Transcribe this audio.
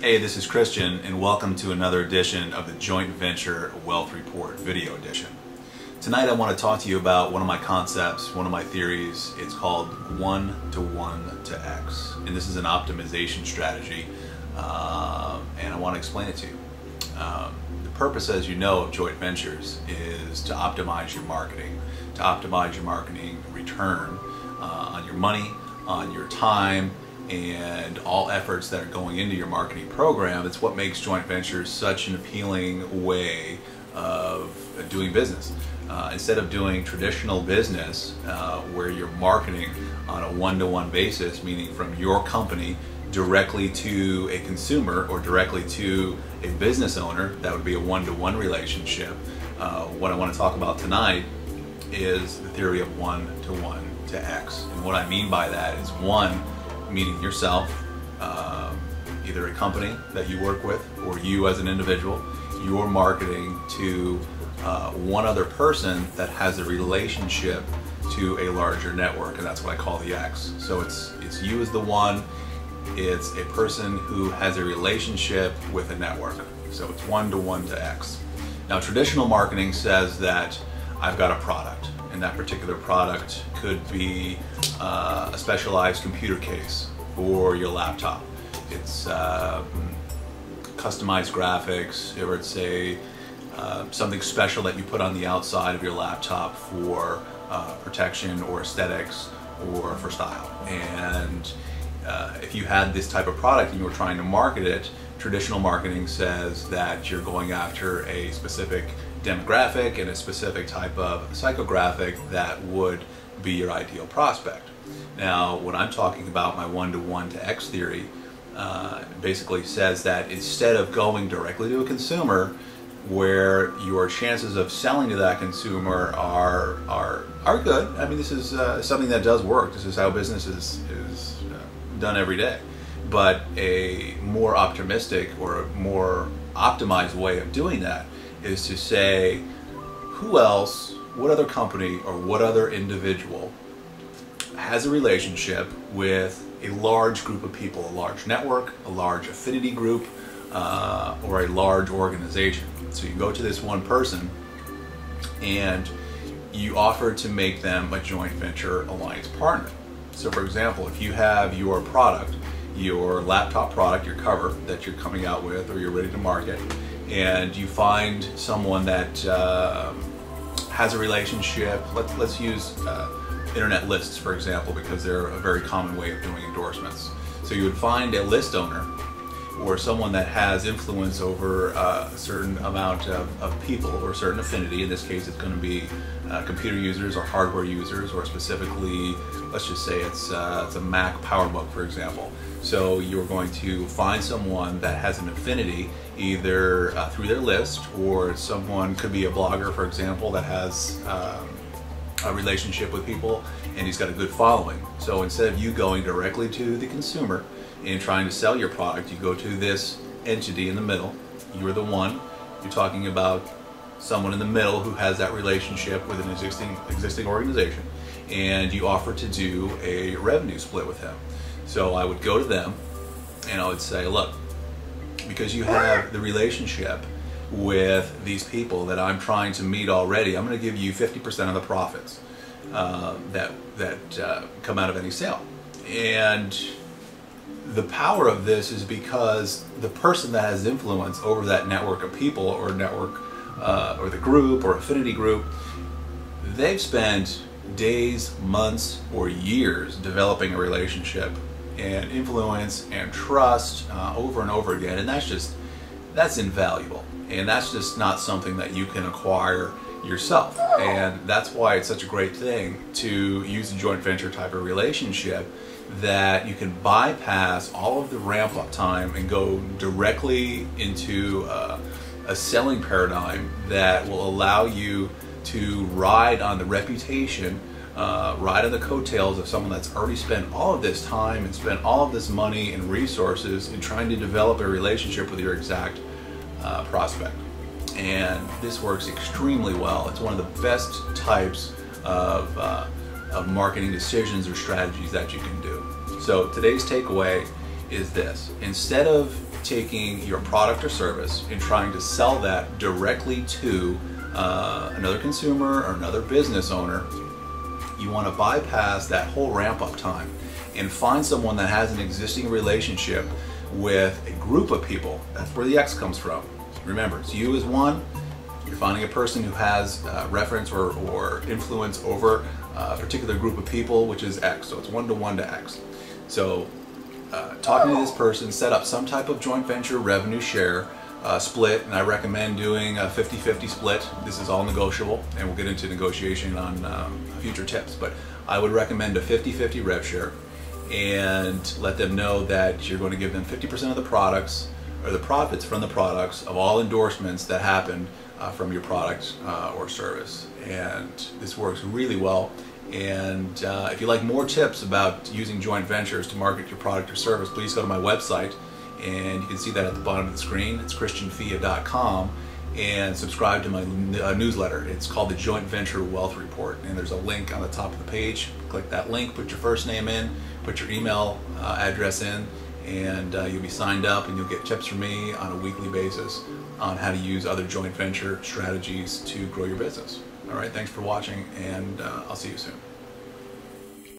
Hey, this is Christian, and welcome to another edition of the Joint Venture Wealth Report video edition. Tonight I want to talk to you about one of my concepts, one of my theories. It's called 1-to-1 to X, and this is an optimization strategy, and I want to explain it to you. The purpose, as you know, of joint ventures is to optimize your marketing, return on your money, on your time, and all efforts that are going into your marketing program. It's what makes joint ventures such an appealing way of doing business. Instead of doing traditional business where you're marketing on a one-to-one basis, meaning from your company directly to a consumer or directly to a business owner, that would be a one-to-one relationship. What I want to talk about tonight is the theory of 1-to-1 to X. And what I mean by that is one, meaning yourself, either a company that you work with or you as an individual, you're marketing to one other person that has a relationship to a larger network, and that's what I call the X. So it's you as the one, it's a person who has a relationship with a network. So it's 1-to-1 to X. Now traditional marketing says that I've got a product, and that particular product could be a specialized computer case for your laptop. It's customized graphics, or it's something special that you put on the outside of your laptop for protection or aesthetics or for style. And if you had this type of product and you were trying to market it, traditional marketing says that you're going after a specific demographic and a specific type of psychographic that would be your ideal prospect. Now, when I'm talking about my 1-to-1 to X theory, basically says that instead of going directly to a consumer, where your chances of selling to that consumer are good. I mean, this is something that does work. This is how business is done every day. But a more optimistic or a more optimized way of doing that is to say, who else, what other company or what other individual has a relationship with a large group of people, a large network, a large affinity group, or a large organization. So you go to this one person and you offer to make them a joint venture alliance partner. So for example, if you have your product, your laptop product, your cover that you're coming out with or you're ready to market, and you find someone that has a relationship, let's use internet lists, for example, because they're a very common way of doing endorsements. So you would find a list owner or someone that has influence over a certain amount of people or a certain affinity. In this case, it's going to be computer users or hardware users, or specifically, let's just say it's a Mac PowerBook, for example. So you're going to find someone that has an affinity either through their list, or someone could be a blogger, for example, that has a relationship with people and he's got a good following. So instead of you going directly to the consumer and trying to sell your product, you go to this entity in the middle. You're the one. You're talking about someone in the middle who has that relationship with an existing organization, and you offer to do a revenue split with him. So I would go to them and I would say, look, because you have the relationship with these people that I'm trying to meet already, I'm going to give you 50% of the profits that come out of any sale. And the power of this is because the person that has influence over that network of people or network or the group or affinity group, they've spent days, months, or years developing a relationship and influence and trust over and over again, and that's invaluable, and that's just not something that you can acquire yourself. And that's why it's such a great thing to use a joint venture type of relationship, that you can bypass all of the ramp up time and go directly into a selling paradigm that will allow you to ride on the reputation, ride on the coattails of someone that's already spent all of this time and spent all of this money and resources in trying to develop a relationship with your exact prospect. And this works extremely well. It's one of the best types of marketing decisions or strategies that you can do. So today's takeaway is this: instead of taking your product or service and trying to sell that directly to another consumer or another business owner, you want to bypass that whole ramp-up time and find someone that has an existing relationship with a group of people. That's where the X comes from. Remember, it's you as one. You're finding a person who has reference or influence over a particular group of people, which is X. So it's 1 to 1 to X. So talking to this person, set up some type of joint venture revenue share split, and I recommend doing a 50-50 split. This is all negotiable, and we'll get into negotiation on future tips, but I would recommend a 50-50 rev share, and let them know that you're going to give them 50% of the products or the profits from the products of all endorsements that happened from your product or service. And this works really well. And if you like more tips about using joint ventures to market your product or service, please go to my website, and you can see that at the bottom of the screen. It's christianfia.com, and subscribe to my newsletter. It's called the Joint Venture Wealth Report, and there's a link on the top of the page. Click that link, put your first name in, put your email address in, and you'll be signed up, and you'll get tips from me on a weekly basis on how to use other joint venture strategies to grow your business. All right, thanks for watching, and I'll see you soon.